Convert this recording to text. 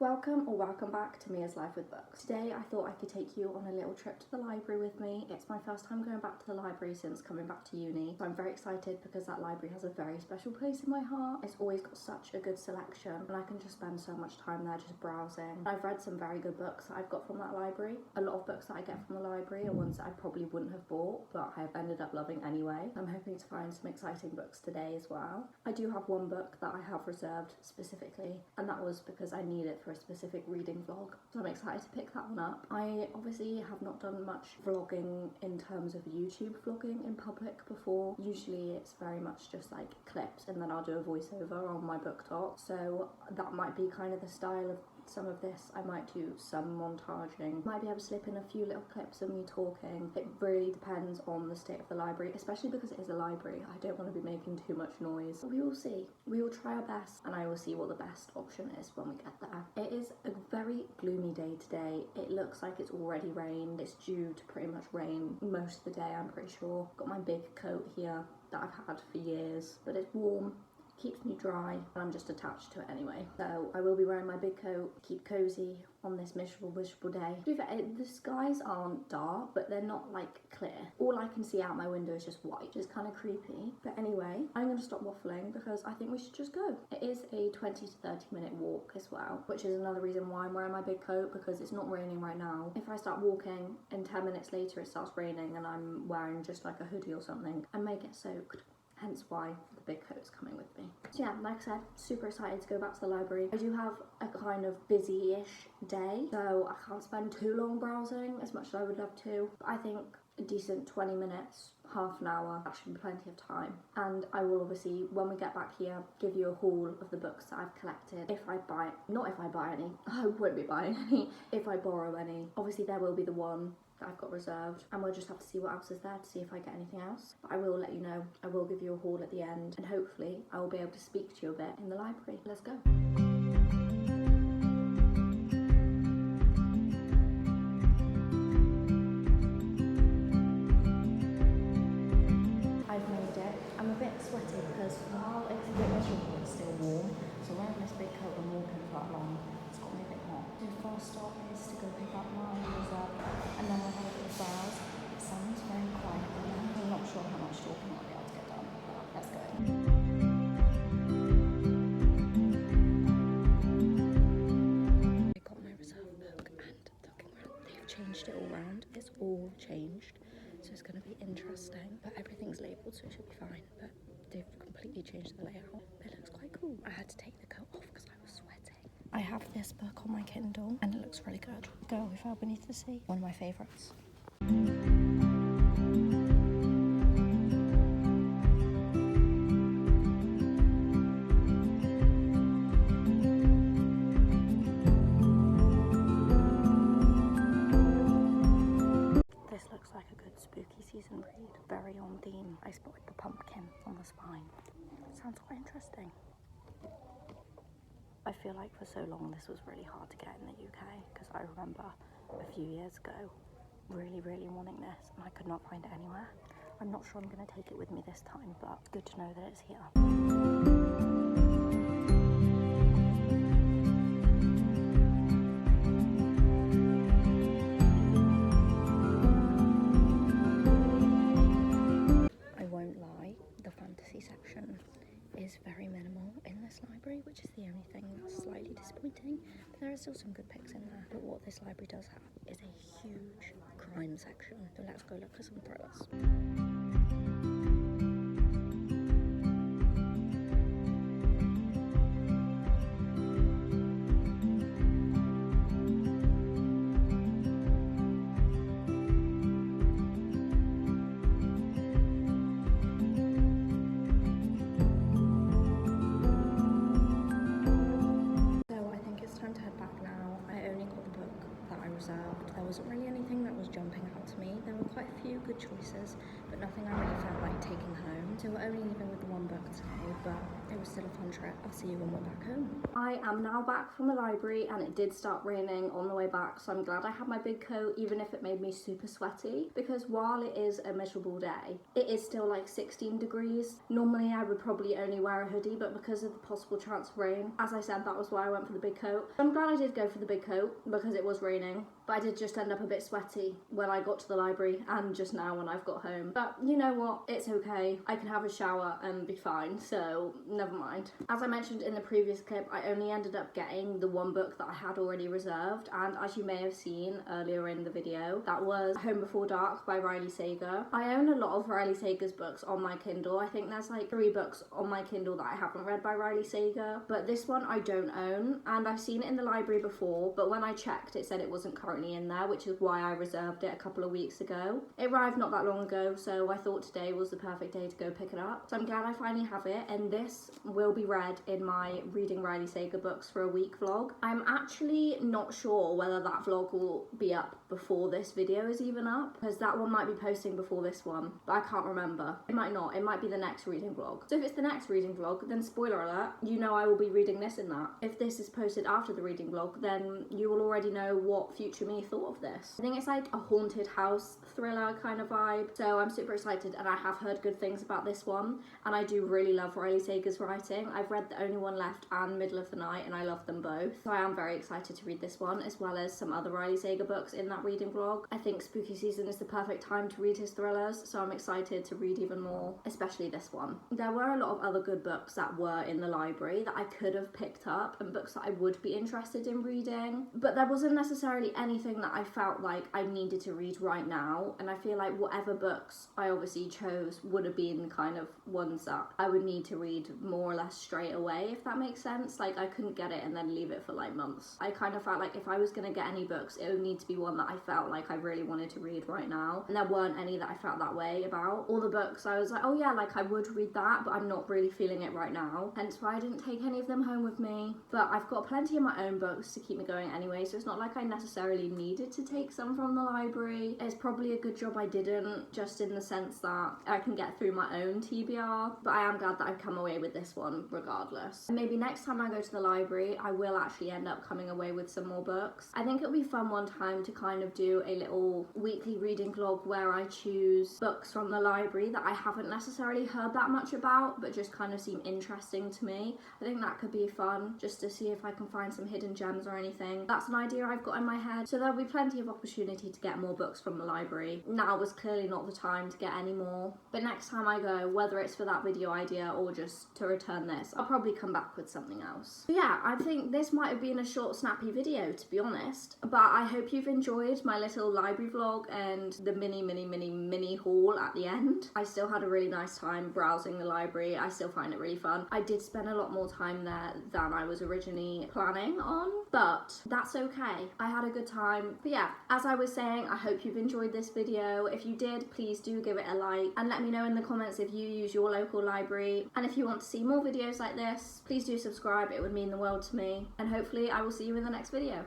Welcome back to Mia's Life with Books. Today I thought I could take you on a little trip to the library with me. It's my first time going back to the library since coming back to uni, so I'm very excited because that library has a very special place in my heart. It's always got such a good selection and I can just spend so much time there just browsing. I've read some very good books that I've got from that library. A lot of books that I get from the library are ones that I probably wouldn't have bought, but I have ended up loving anyway. I'm hoping to find some exciting books today as well. I do have one book that I have reserved specifically, and that was because I need it for a specific reading vlog, so I'm excited to pick that one up. I obviously have not done much vlogging in terms of YouTube vlogging in public before. Usually it's very much just like clips and then I'll do a voiceover on my booktok, so that might be kind of the style of some of this. I might do some montaging, might be able to slip in a few little clips of me talking. It really depends on the state of the library, especially because it is a library. I don't want to be making too much noise, but we will see. We will try our best and I will see what the best option is when we get there. It is a very gloomy day today. It looks like it's already rained. It's due to pretty much rain most of the day, I'm pretty sure. Got my big coat here that I've had for years, but it's warm, keeps me dry, and I'm just attached to it anyway. So I will be wearing my big coat, keep cozy on this miserable day. To be fair, the skies aren't dark, but they're not like clear. All I can see out my window is just white, which is kind of creepy. But anyway, I'm going to stop waffling because I think we should just go. It is a 20 to 30 minute walk as well, which is another reason why I'm wearing my big coat, because it's not raining right now. If I start walking and 10 minutes later it starts raining and I'm wearing just like a hoodie or something, I may get soaked. Hence why the big coat's coming with me. So yeah, like I said, super excited to go back to the library. I do have a kind of busy-ish day, so I can't spend too long browsing as much as I would love to. But I think a decent 20 minutes, half an hour, that should be plenty of time. And I will obviously, when we get back here, give you a haul of the books that I've collected. Not if I buy any, I won't be buying any, if I borrow any. Obviously there will be the one that I've got reserved, and we'll just have to see what else is there to see if I get anything else. But I will let you know. I will give you a haul at the end, and hopefully I will be able to speak to you a bit in the library. Let's go. I've made it. I'm a bit sweaty because while it's a bit miserable, it's still warm. So wearing this big coat and walking for that long, it's got me a bit hot. The first stop is to go pick up my reserve, and then we'll have a bit of browse. It sounds very quiet, I'm not sure how much talking I'll be able to get done, but let's go. I got my reserve book and they've changed it all around. It's all changed, so it's going to be interesting, but everything's labelled so it should be fine, but they've completely changed the layout. It looks quite cool. I had to take the coat off because I was sweating. I have this book on my Kindle and it looks really good. Girl We Fell Beneath the Sea, one of my favourites. This looks like a good spooky season read. Very on theme. I spotted the pumpkin on the spine. Sounds quite interesting. I feel like for so long this was really hard to get in the UK, because I remember a few years ago really wanting this and I could not find it anywhere. I'm not sure I'm going to take it with me this time, but it's good to know that it's here. I won't lie, the fantasy section is very minimal in this library, which is the only thing that's slightly disappointing, but there are still some good picks in there. But what this library does have is a huge crime section, so let's go look at some thrillers. There wasn't really anything that was jumping out to me. There were quite a few good choices, but nothing I really felt like taking home. So we're only leaving with the one book today, but It was still a fun trip. I'll see you when we're back home. I am now back from the library and it did start raining on the way back, so I'm glad I had my big coat, even if it made me super sweaty, because while it is a miserable day, it is still like 16 degrees. Normally I would probably only wear a hoodie, but because of the possible chance of rain, as I said, that was why I went for the big coat. I'm glad I did go for the big coat because it was raining, but I did just end up a bit sweaty when I got to the library and just now when I've got home. But you know what? It's okay. I can have a shower and be fine, so never mind. As I mentioned in the previous clip, I only ended up getting the one book that I had already reserved, and as you may have seen earlier in the video, that was Home Before Dark by Riley Sager. I own a lot of Riley Sager's books on my Kindle. I think there's like 3 books on my Kindle that I haven't read by Riley Sager, but this one I don't own, and I've seen it in the library before, but when I checked it said it wasn't currently in there, which is why I reserved it a couple of weeks ago. It arrived not that long ago, so I thought today was the perfect day to go pick it up. So I'm glad I finally have it, and this will be read in my Reading Riley Sager Books for a Week vlog. I'm actually not sure whether that vlog will be up before this video is even up, because that one might be posting before this one, but I can't remember. It might not. It might be the next reading vlog. So if it's the next reading vlog, then spoiler alert, you know I will be reading this in that. If this is posted after the reading vlog, then you will already know what future me thought of this. I think it's like a haunted house thriller kind of vibe, so I'm super excited, and I have heard good things about this one, and I do really love Riley Sager's writing. I've read The Only One Left and Middle of the Night, and I love them both, so I am very excited to read this one, as well as some other Riley Sager books in that reading vlog. I think spooky season is the perfect time to read his thrillers, so I'm excited to read even more, especially this one. There were a lot of other good books that were in the library that I could have picked up, and books that I would be interested in reading, but there wasn't necessarily anything that I felt like I needed to read right now, and I feel like whatever books I obviously chose would have been kind of ones that I would need to read more or less straight away, if that makes sense. Like, I couldn't get it and then leave it for like months. I kind of felt like if I was going to get any books, it would need to be one that I felt like I really wanted to read right now, and there weren't any that I felt that way about. All the books I was like, oh yeah, like I would read that, but I'm not really feeling it right now, hence why I didn't take any of them home with me. But I've got plenty of my own books to keep me going anyway, so it's not like I necessarily needed to take some from the library. It's probably a good job I didn't, just in the sense that I can get through my own TBR, but I am glad that I've come away with this one regardless. And maybe next time I go to the library, I will actually end up coming away with some more books. I think it'll be fun one time to kind of do a little weekly reading vlog where I choose books from the library that I haven't necessarily heard that much about, but just kind of seem interesting to me. I think that could be fun, just to see if I can find some hidden gems or anything. That's an idea I've got in my head, so there'll be plenty of opportunity to get more books from the library. Now was clearly not the time to get any more, but next time I go, whether it's for that video idea or just to return this, I'll probably come back with something else. But yeah, I think this might have been a short snappy video, to be honest, but I hope you've enjoyed my little library vlog and the mini haul at the end. I still had a really nice time browsing the library. I still find it really fun. I did spend a lot more time there than I was originally planning on, but that's okay. I had a good time. But yeah, as I was saying, I hope you've enjoyed this video. If you did, please do give it a like and let me know in the comments if you use your local library, and if you want to see more videos like this, please do subscribe. It would mean the world to me, and hopefully I will see you in the next video.